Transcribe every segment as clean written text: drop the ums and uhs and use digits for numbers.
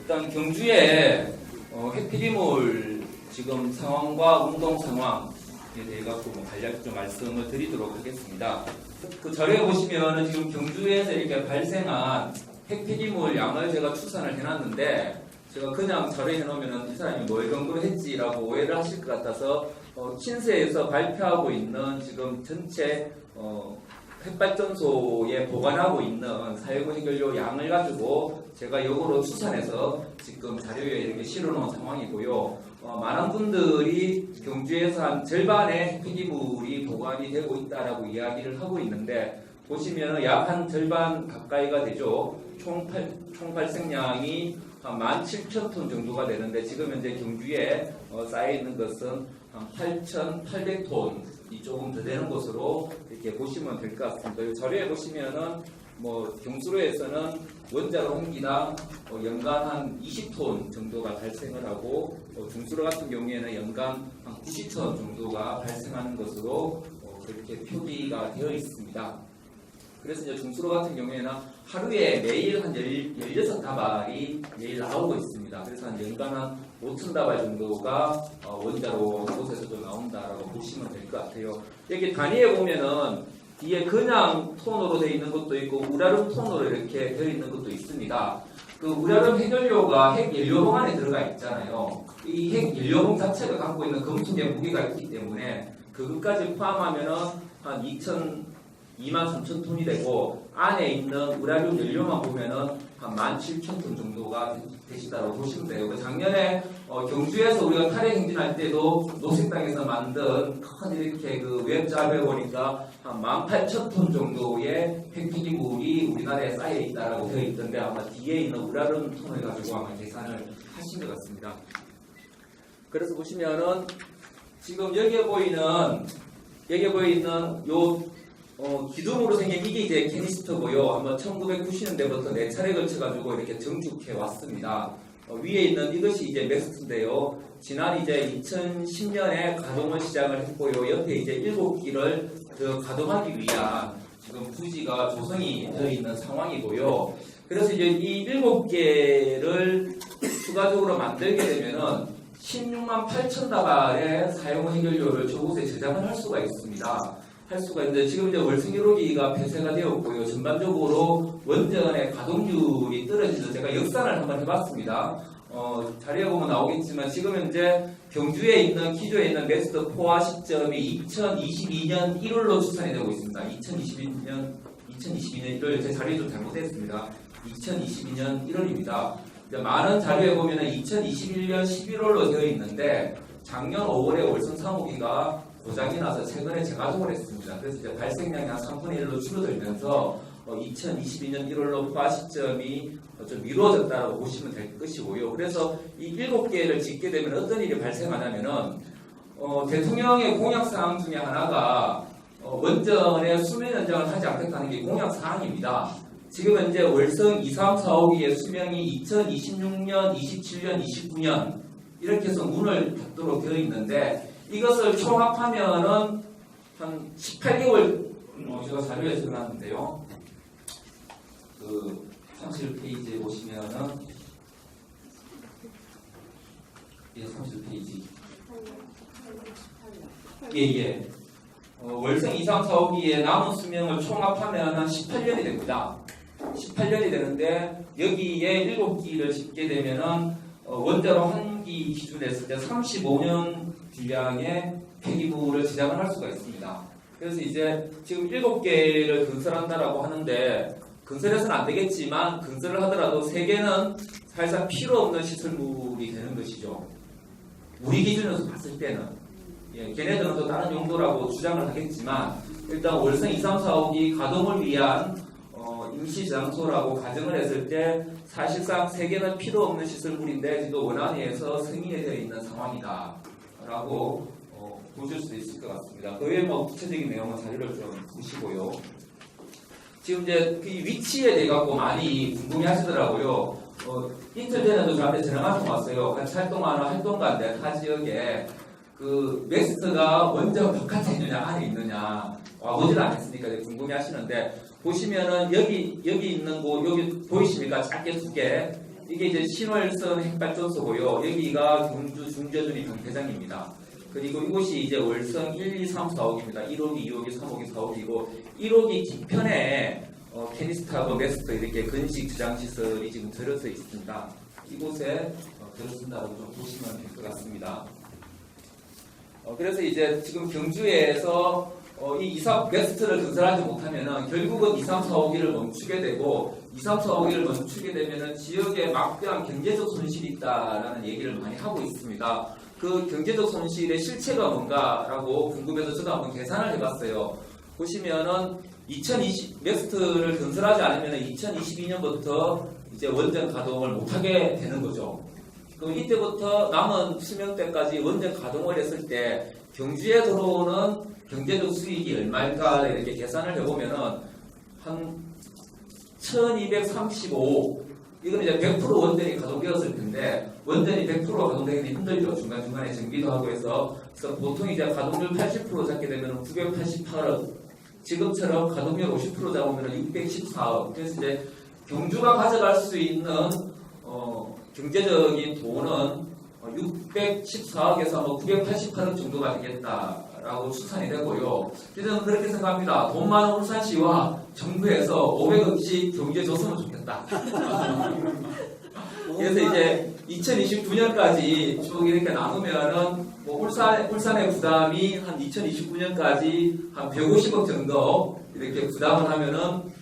일단 경주의 해피리몰 지금 상황과 운동 상황에 대해 갖고 간략히 좀 말씀을 드리도록 하겠습니다. 그 자료에 보시면은 지금 경주에서 이렇게 발생한 해피리몰 양을 제가 추산을 해놨는데, 제가 그냥 자료에 해놓으면은 이 사람이 뭐 이런 걸 했지라고 오해를 하실 것 같아서 친세에서 발표하고 있는 지금 전체 핵발전소에 보관하고 있는 사회고 해결료 양을 가지고 제가 요거로 추산해서 지금 자료에 이렇게 실어놓은 상황이고요. 많은 분들이 경주에서 한 절반의 폐기물이 보관이 되고 있다라고 이야기를 하고 있는데, 보시면은 약 한 절반 가까이가 되죠. 총 발생량이 한 17,000톤 정도가 되는데, 지금 현재 경주에 쌓여 있는 것은 한 8,800톤이 조금 더 되는 것으로 이렇게 보시면 될 것 같습니다. 이 자료에 보시면은 경수로에서는 원자로 한 기당 연간 한 20톤 정도가 발생을 하고, 중수로 같은 경우에는 연간 한 90톤 정도가 발생하는 것으로 그렇게 표기가 되어 있습니다. 그래서 이제 중수로 같은 경우에는 하루에 매일 한 16다발이 매일 나오고 있습니다. 그래서 한 연간 한 5,000다발 정도가 원자로 곳에서도 나온다라고 보시면 될 것 같아요. 여기 단위에 보면은 뒤에 그냥 톤으로 되어 있는 것도 있고 우라lum 톤으로 이렇게 되어 있는 것도 있습니다. 그 우라lum 해결료가 핵연료봉 안에 들어가 있잖아요. 이 핵연료봉 자체가 갖고 있는 금속의 무게가 있기 때문에 그것까지 포함하면은 한 23,000톤이 되고, 안에 있는 우라륨 연료만 보면은 한 17,000톤 정도가 되시다고 보시면 돼요. 작년에 경주에서 우리가 탈핵 행진할 때도 녹색당에서 만든 큰 이렇게 그 웹자료에 보니까 한 18,000톤 정도의 핵폐기물이 우리나라에 쌓여 있다라고 되어 있던데, 아마 뒤에 있는 우라륨 톤을 가지고 아마 계산을 하신 것 같습니다. 그래서 보시면은 지금 여기에 보이는 요 기둥으로 생긴 이게 이제 캐니스터고요. 아마 1990년대부터 4차례 걸쳐가지고 이렇게 정축해 왔습니다. 위에 있는 이것이 이제 맥스인데요. 지난 이제 2010년에 가동을 시작을 했고요. 옆에 이제 7기를 더 가동하기 위한 지금 부지가 조성이 되어 있는 상황이고요. 그래서 이제 이 7개를 추가적으로 만들게 되면은 16만 8천 다발의 사용 해결료를 저곳에 저장을 할 수가 있습니다. 지금 이제 월성 1호기가 폐쇄가 되었고요. 전반적으로 원전의 가동률이 떨어지죠. 제가 역산을 한번 해봤습니다. 자료에 보면 나오겠지만 지금 현재 경주에 있는 기조에 있는 베스트 포화 시점이 2022년 1월로 추산이 되고 있습니다. 2022년 1월, 제 자료에 좀 잘못됐습니다. 2022년 1월입니다. 많은 자료에 보면 2021년 11월로 되어 있는데, 작년 5월에 월성 3호기가 고장이 나서 최근에 재가동을 했습니다. 그래서 이제 발생량이 한 3분의 1로 줄어들면서 2022년 1월로 포화 시점이 좀 미뤄졌다고 보시면 될 것이고요. 그래서 이 7개를 짓게 되면 어떤 일이 발생하냐면은 대통령의 공약사항 중에 하나가 원전의 수명 연장을 하지 않겠다는 게 공약사항입니다. 지금 현재 월성 2, 3, 4, 5기의 수명이 2026년, 27년, 29년 이렇게 해서 문을 닫도록 되어 있는데, 이것을 총합하면은 한 18개월, 제가 자료에 적어놨는데요. 그 31페이지에 보시면은, 31페이지. 예. 월성 2, 3, 4, 5기의 남은 수명을 총합하면 한 18년이 됩니다. 18년이 되는데, 여기에 7기를 짓게 되면은, 원자로 한 기 기준에 했을 때 35년 분량의 폐기물을 저장을 할 수가 있습니다. 그래서 이제 지금 7개를 건설한다라고 하는데, 건설해서는 안 되겠지만 건설을 하더라도 3개는 사실상 필요 없는 시설물이 되는 것이죠. 우리 기준에서 봤을 때는. 걔네들은 또 다른 용도라고 주장을 하겠지만, 일단 월성 2, 3, 4, 5기 가동을 위한 임시 장소라고 가정을 했을 때 사실상 3개는 필요 없는 시설물인데 지금 원안위에서 승인이 되어 있는 상황이다 라고 보실 수 있을 것 같습니다. 그 외에 구체적인 내용은 자료를 좀 보시고요. 지금 이제 그 위치에 대해 갖고 많이 궁금해 하시더라고요. 이틀 전에도 저한테 전화가 좀 왔어요. 같이 활동하는 활동가인데 타 지역에 그 맥스가 원전 바깥에 있느냐 안에 있느냐 와보질 않았으니까 궁금해 하시는데, 보시면은 여기 있는 곳, 여기 보이십니까? 짧게 2개. 이게 이제 신월선 핵발전소고요. 여기가 경주 중저준이 당대장입니다. 그리고 이곳이 이제 월성 1, 2, 3, 4호기입니다. 1호기, 2호기, 3호기, 4호기고 1호기 뒤편에 캐니스타버 메스터 이렇게 건식 저장 시설이 지금 들어서 있습니다. 이곳에 들어선다고 좀 보시면 될 것 같습니다. 그래서 이제 지금 경주에서 이 2, 3 메스트를 건설하지 못하면은 결국은 2, 3, 4호기를 멈추게 되고 2, 3, 4호기를 멈추게 되면은 지역에 막대한 경제적 손실이 있다라는 얘기를 많이 하고 있습니다. 그 경제적 손실의 실체가 뭔가라고 궁금해서 저도 한번 계산을 해봤어요. 보시면은 2020 메스트를 건설하지 않으면 2022년부터 이제 원전 가동을 못하게 되는 거죠. 그럼 이때부터 남은 수명 때까지 원전 가동을 했을 때 경주에 들어오는 경제적 수익이 얼마일까 이렇게 계산을 해보면은 한 1235억. 이건 이제 100% 원전이 가동되었을 텐데 원전이 100% 가동되기 힘들죠. 중간중간에 정비도 하고 해서. 그래서 보통 이제 가동률 80% 잡게 되면 988억. 지금처럼 가동률 50% 잡으면 614억. 그래서 이제 경주가 가져갈 수 있는 경제적인 돈은 614억에서 뭐 988억 정도가 되겠다라고 추산이 되고요. 저는 그렇게 생각합니다. 돈 많은 울산시와 정부에서 500억씩 경주에 줬으면 좋겠다. 그래서 이제 2029년까지 쭉 이렇게 나누면은 뭐 울산의 부담이 한 2029년까지 한 150억 정도 이렇게 부담을 하면은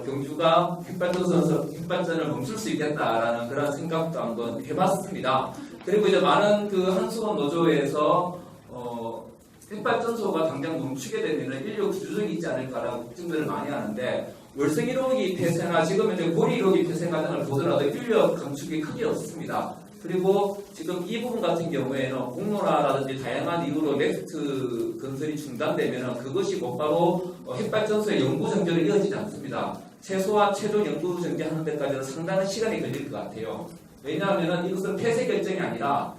경주가 핵발전을 멈출 수 있겠다라는 그런 생각도 한번 해봤습니다. 그리고 이제 많은 그 한수원 노조에서 핵발전소가 당장 멈추게 되면 인력 구조적이 있지 않을까라고 걱정들을 많이 하는데 월성 1호기 폐쇄나 지금 이제 고리 1호기 폐쇄 과정을 보더라도 인력 감축이 크게 없습니다. 그리고 지금 이 부분 같은 경우에는 공로라든지 다양한 이유로 넥스트 건설이 중단되면 그것이 곧바로 핵발전소의 연구 정지로 이어지지 않습니다. 최소한 최종 연구 정지하는 데까지는 상당한 시간이 걸릴 것 같아요. 왜냐하면 이것은 폐쇄 결정이 아니라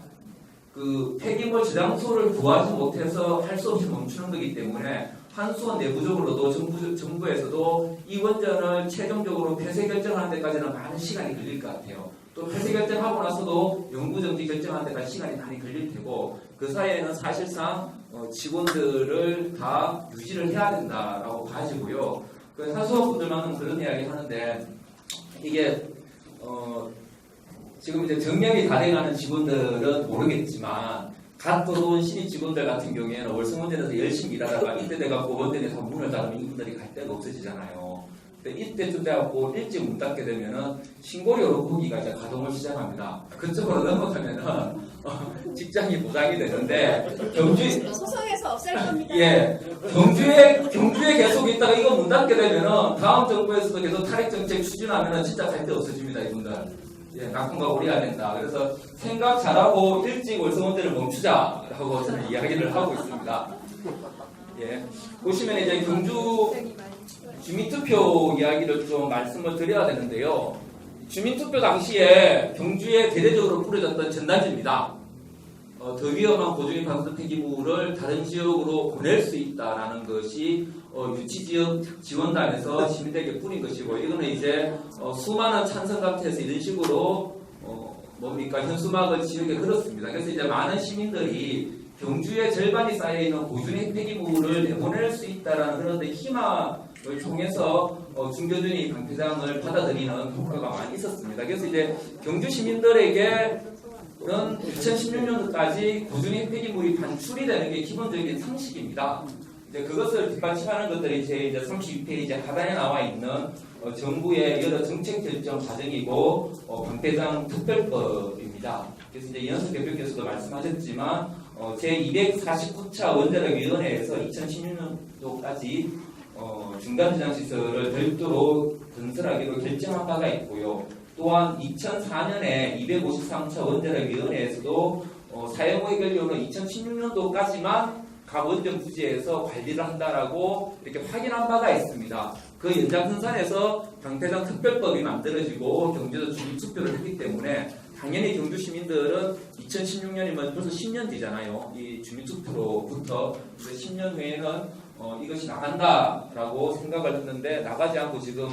그 폐기물 저장소를 구하지 못해서 할 수 없이 멈추는 거기 때문에 한수원 내부적으로도 정부에서도 이 원전을 최종적으로 폐쇄 결정하는 데까지는 많은 시간이 걸릴 것 같아요. 또 폐쇄 결정하고 나서도 연구정지 결정하는 데까지 시간이 많이 걸릴 테고 그 사이에는 사실상 직원들을 다 유지를 해야 된다라고 봐지고요. 그 한수원 분들만은 그런 이야기 하는데 이게 지금 이제 정년이 다 돼가는 직원들은 모르겠지만 갓 들어온 신입 직원들 같은 경우에는 월성원전에서 열심히 일하다가 이때 돼갖고 원전에서 문을 닫으면 이분들이 갈 데가 없어지잖아요. 근데 이때쯤 돼갖고 일찍 문 닫게 되면은 신고리로 거기가 이제 가동을 시작합니다. 그쪽으로 넘어가면은 직장이 보장이 되는데 소송에서 없앨 겁니다. 예, 경주에 계속 있다가 이거 문 닫게 되면은 다음 정부에서도 계속 탈핵 정책 추진하면은 진짜 갈 데 없어집니다, 이분들. 예, 낙동과 오리해야 된다. 그래서 생각 잘하고 일찍 월성원전을 멈추자라고 저는 이야기를 하고 있습니다. 예, 보시면 이제 경주 주민투표 이야기를 좀 말씀을 드려야 되는데요. 주민투표 당시에 경주에 대대적으로 뿌려졌던 전단지입니다. 더 위험한 고중위 방사능 폐기물을 다른 지역으로 보낼 수 있다라는 것이 유치지역 지원단에서 시민들에게 뿌린 것이고 이거는 이제 수많은 찬성감퇴에서 이런 식으로 현수막을 지역에 걸었습니다. 그래서 이제 많은 시민들이 경주에 절반이 쌓여있는 고중위 폐기물을 내보낼 수 있다라는 그런 희망을 통해서 중저준위 방폐장을 받아들이는 효과가 많이 있었습니다. 그래서 이제 경주 시민들에게 는 2016년도까지 고중위 폐기물이 반출이 되는 게 기본적인 상식입니다. 이제 그것을 뒷받침하는 것들이 제 이제 32페이지 하단에 나와 있는 정부의 여러 정책 결정 과정이고 방폐장 특별법입니다. 그래서 이제 이현수 대표께서도 말씀하셨지만 제 249차 원자력위원회에서 2016년도까지 중간 저장 시설을 별도로 건설하기로 결정한 바가 있고요. 또한 2004년에 253차 원자력위원회에서도 사용의 결론은 2016년도까지만 각 원전 부지에서 관리를 한다라고 이렇게 확인한 바가 있습니다. 그 연장선상에서 방폐장 특별법이 만들어지고 경주도 주민투표를 했기 때문에 당연히 경주 시민들은 2016년이면 벌써 10년 뒤잖아요. 이 주민투표로부터 10년 후에는 이것이 나간다라고 생각을 했는데 나가지 않고 지금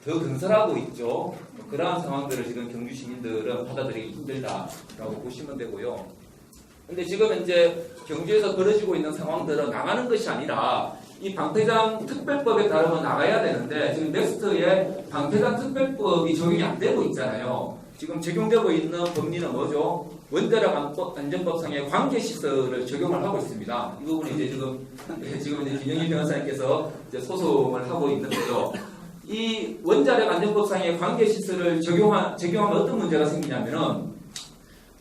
더 건설하고 있죠. 그러한 상황들을 지금 경주 시민들은 받아들이기 힘들다라고 보시면 되고요. 근데 지금 이제 경주에서 벌어지고 있는 상황들은 나가는 것이 아니라 이 방패장 특별법에 따르면 나가야 되는데 지금 넥스트에 방패장 특별법이 적용이 안 되고 있잖아요. 지금 적용되고 있는 법리는 뭐죠? 원자력 안전법상의 관계시설을 적용을 하고 있습니다. 이 부분이 이제 지금 이제 김영희 변호사님께서 이제 소송을 하고 있는데요. 이 원자력 안전법상의 관계시설을 적용하면 어떤 문제가 생기냐면은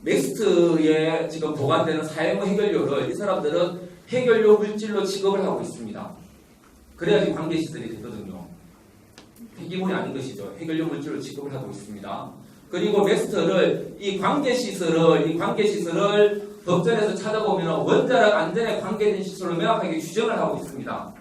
넥스트에 지금 보관되는 사용후 해결료를 이 사람들은 해결료 물질로 취급을 하고 있습니다. 그래야지 관계시설이 되거든요. 폐기물이 아닌 것이죠. 해결료 물질로 취급을 하고 있습니다. 그리고 넥스트를 이 관계시설을 법전에서 찾아보면 원자력 안전에 관계된 시설로 명확하게 규정을 하고 있습니다.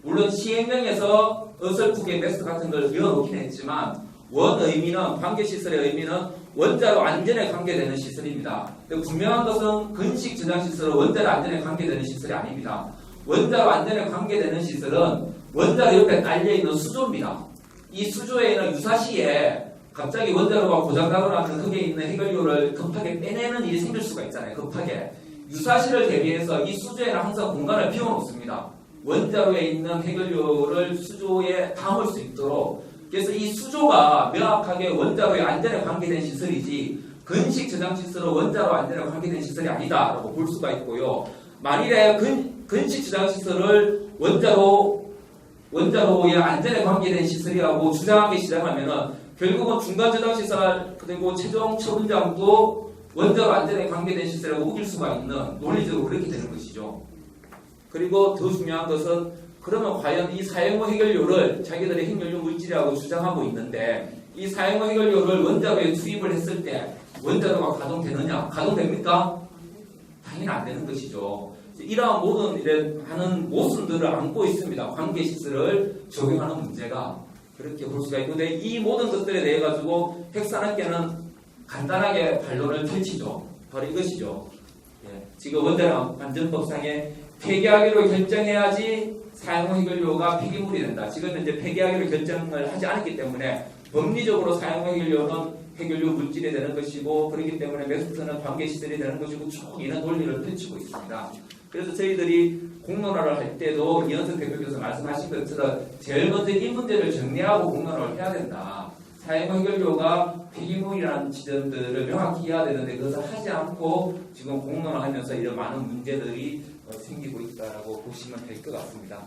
물론 시행령에서 어설프게 넥스트 같은 걸 이어놓긴 했지만 원의미는 관계시설의 의미는 원자로 안전에 관계되는 시설입니다. 분명한 것은 근식 저장시설은 원자로 안전에 관계되는 시설이 아닙니다. 원자로 안전에 관계되는 시설은 원자로 옆에 딸려있는 수조입니다. 이 수조에 있는 유사시에 갑자기 원자로가 고장나거나 하면 거기에 있는 해결료를 급하게 빼내는 일이 생길 수가 있잖아요. 급하게. 유사시를 대비해서 이 수조에는 항상 공간을 비워놓습니다. 원자로에 있는 해결료를 수조에 담을 수 있도록. 그래서 이 수조가 명확하게 원자로의 안전에 관계된 시설이지 근식 저장시설은 원자로 안전에 관계된 시설이 아니다라고 볼 수가 있고요. 만일에 근식 저장시설을 원자로의 안전에 관계된 시설이라고 주장하기 시작하면은 결국은 중간 저장시설 그리고 최종 처분장도 원자로 안전에 관계된 시설이라고 우길 수가 있는 논리적으로 그렇게 되는 것이죠. 그리고 더 중요한 것은 그러면 과연 이 사용후 해결료를 자기들의 핵연료 물질이라고 주장하고 있는데 이 사용후 해결료를 원자로에 투입을 했을 때 원자로가 가동되느냐? 가동됩니까? 당연히 안 되는 것이죠. 이러한 모든 하는 모순들을 안고 있습니다. 관계시설을 적용하는 문제가 그렇게 볼 수가 있는데 이 모든 것들에 대해 가지고 핵산업계는 간단하게 반론을 펼치죠. 바로 이것이죠. 지금 원자력 안전법상에 폐기하기로 결정해야지 사용후 해결료가 폐기물이 된다. 지금 이제 폐기하기로 결정을 하지 않았기 때문에 법리적으로 사용후 해결료는 해결료 물질이 되는 것이고 그렇기 때문에 넥스트는 관계시설이 되는 것이고 쭉 이런 논리를 펼치고 있습니다. 그래서 저희들이 공론화를 할 때도 이현석 대표께서 말씀하신 것처럼 제일 먼저 이 문제를 정리하고 공론화를 해야 된다. 사용후 해결료가 폐기물이라는 지점들을 명확히 해야 되는데 그것을 하지 않고 지금 공론화를 하면서 이런 많은 문제들이 생기고 있다라고 보시면 될 것 같습니다.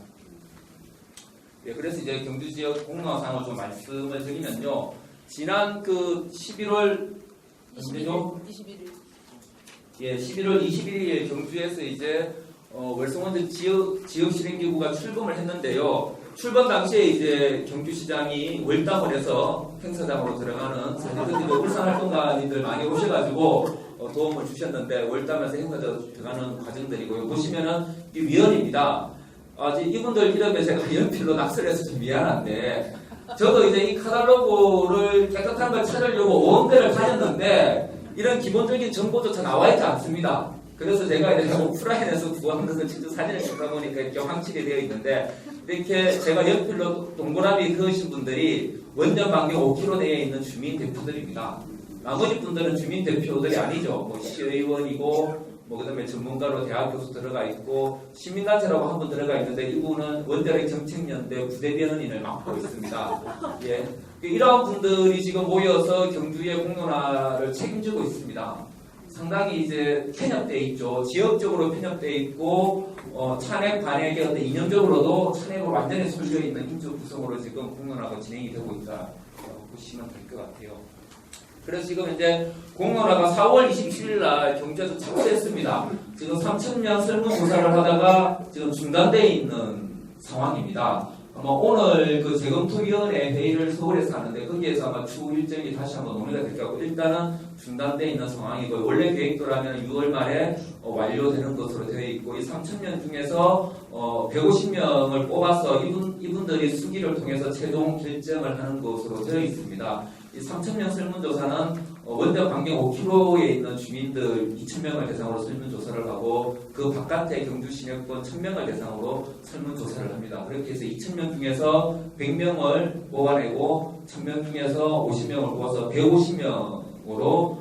그래서 이제 경주 지역 공론화상을 좀 말씀을 드리면요. 지난 11월 21일. 11월 21일 경주에서 이제 월성원전 지역 실행기구가 출범을 했는데요. 출범 당시에 이제 경주시장이 월담을 해서 행사장으로 들어가는 사실 울산 활동가님들 많이 오셔가지고 도움을 주셨는데 월담에서 행사장 들어가는 과정들이고요. 보시면은 이 위원입니다. 이분들 이름에 제가 연필로 낙서를 해서 좀 미안한데 저도 이제 이 카탈로그를 깨끗한 걸 찾으려고 온 데를 다녔는데 이런 기본적인 정보조차 나와 있지 않습니다. 그래서 제가 이제 오프라인에서 구한 것을 직접 사진을 찍다 보니까 이렇게 황칠이 되어 있는데 이렇게 제가 연필로 동그라미 그으신 분들이 원전 반경 5km 내에 있는 주민 대표들입니다. 나머지 분들은 주민 대표들이 아니죠. 시의원이고 그다음에 전문가로 대학 교수 들어가 있고 시민단체라고 한 분 들어가 있는데 이분은 원자력 정책연대 부대변인을 맡고 있습니다. 이러한 분들이 지금 모여서 경주의 공론화를 책임지고 있습니다. 상당히 이제 편협되어 있죠. 지역적으로 편협되어 있고 찬핵 반핵의 어떤 이념적으로도 찬핵으로 완전히 쏠려 있는 인적 구성으로 지금 공론화가 진행이 되고 있다고 보시면 될 것 같아요. 그래서 지금 이제 공론화가 4월 27일 날 경주에서 착수했습니다. 지금 3,000명 설문조사를 하다가 지금 중단되어 있는 상황입니다. 아마 오늘 그 재검토위원회 회의를 서울에서 하는데 거기에서 아마 추후 일정이 다시 한번 논의가 될 것 같고 일단은 중단되어 있는 상황이고 원래 계획대로라면 6월 말에 완료되는 것으로 되어 있고 이 3,000명 중에서 150명을 뽑아서 이분들이 수기를 통해서 최종 결정을 하는 것으로 되어 있습니다. 이 3,000명 설문조사는 원전 반경 5km에 있는 주민들 2,000명을 대상으로 설문조사를 하고 그 바깥에 경주 시내권 1,000명을 대상으로 설문조사를 합니다. 그렇게 해서 2,000명 중에서 100명을 뽑아내고 1,000명 중에서 50명을 뽑아서 150명으로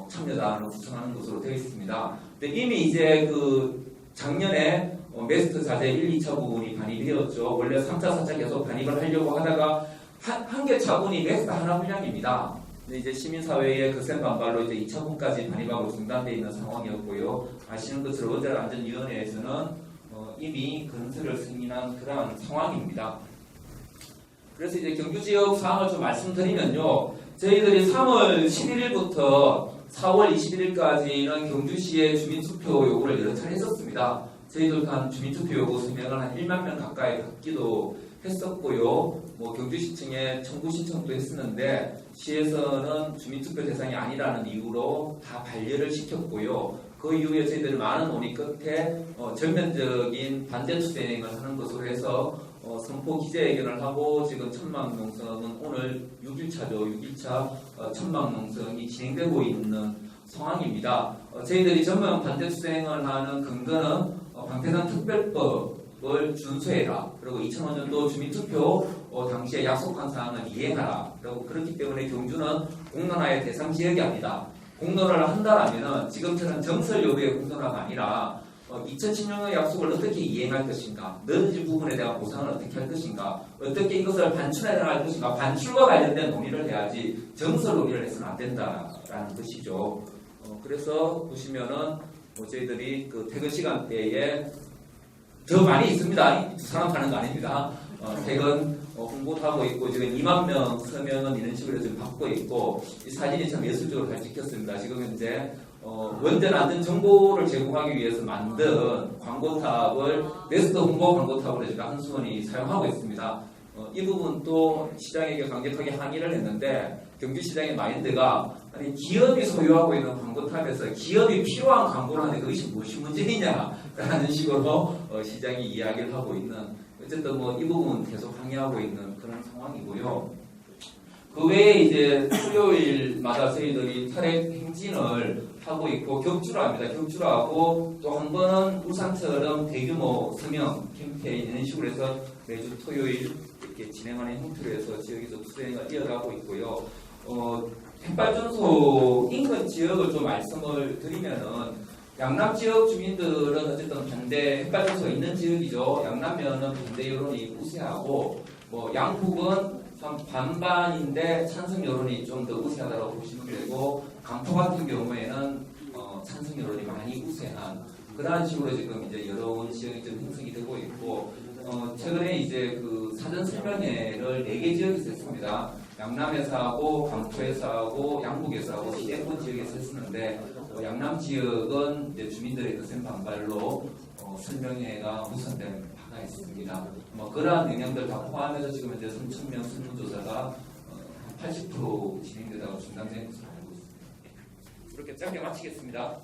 참여자를 구성하는 것으로 되어 있습니다. 근데 이미 이제 그 작년에 메스트 자재 1, 2차 부분이 반입되었죠. 원래 3차, 4차 계속 반입을 하려고 하다가 한 개 차분이 메스트 하나 분량입니다. 근데 이제 시민사회의 거센 반발로 이제 2차 분까지 반입하고 중단되어 있는 상황이었고요. 아시는 것처럼 원자력안전위원회에서는 이미 건설을 승인한 그러한 상황입니다. 그래서 이제 경주 지역 사항을 좀 말씀드리면요. 저희들이 3월 11일부터 4월 21일까지는 경주시의 주민투표 요구를 여러 차례 했었습니다. 저희들 한 주민투표 요구 서명을 한 1만 명 가까이 받기도 했었고요. 뭐 경주시청에 청구 신청도 했었는데 시에서는 주민투표 대상이 아니라는 이유로 다 반려를 시켰고요. 그 이후에 저희들이 많은 논의 끝에 전면적인 반대 투쟁을 하는 것으로 해서 선포 기자회견을 하고 지금 천막농성은 오늘 6일차죠. 6일차 천막농성이 진행되고 있는 상황입니다. 저희들이 전면 반대 투쟁을 하는 근거는 방태산 특별법을 준수해라. 그리고 2005년도 주민투표 당시에 약속한 사항을 이행하라. 그리고 그렇기 때문에 경주는 공론화의 대상 지역이 아니다. 공론화를 한다라면 지금처럼 정설 요구의 공론화가 아니라 2016년의 약속을 어떻게 이행할 것인가, 너희들 부분에 대한 보상을 어떻게 할 것인가, 어떻게 이것을 반출해 나갈 것인가, 반출과 관련된 논의를 해야지 정설 논의를 해서는 안 된다라는 것이죠. 그래서 보시면은 저희들이 그 퇴근 시간대에 더 많이 있습니다. 두 사람 가는 거 아닙니다. 퇴근 홍보도 하고 있고 지금 2만 명 서명은 이런 식으로 지금 받고 있고 이 사진이 참 예술적으로 잘 찍혔습니다. 지금 현재 원전 안전 정보를 제공하기 위해서 만든 광고탑을 메스트 홍보 광고탑으로 지금 한수원이 사용하고 있습니다. 이 부분도 시장에게 강력하게 항의를 했는데 경주시장의 마인드가 아니 기업이 소유하고 있는 광고탑에서 기업이 필요한 광고를 하는데 그것이 무엇이 문제이냐라는 식으로 시장이 이야기를 하고 있는 어쨌든 뭐 이 부분 계속 항의하고 있는 그런 상황이고요. 그 외에 이제 수요일마다 저희들이 탈핵 행진을 하고 있고 격주를 합니다. 격주를 하고 또 한 번은 울산처럼 대규모 서명 캠페인 이런 식으로 해서 매주 토요일 이렇게 진행하는 형태로 해서 지역에서 투쟁을 이어가고 있고요. 햇발전소 인근 지역을 좀 말씀을 드리면은 양남 지역 주민들은 어쨌든 반대 햇발전소가 있는 지역이죠. 양남면은 반대 여론이 우세하고 뭐 양북은 한 반반인데 찬성 여론이 좀 더 우세하다고 보시면 되고 강포 같은 경우에는 찬성 여론이 많이 우세한 그러한 식으로 지금 이제 여론 지역이 좀 형성이 되고 있고 최근에 이제 그 사전 설명회를 4개 지역에서 했습니다. 양남에서 하고 강포에서 하고 양북에서 하고 시대권 지역에서 했었는데 양남 지역은 이제 주민들의 거센 반발로 설명회가 무산된 바가 있습니다. 뭐 그러한 영향들 다 포함해서 지금 이제 3,000명 설문조사가 80% 진행되다가 중단된 것으로 알고 있습니다. 이렇게 짧게 마치겠습니다.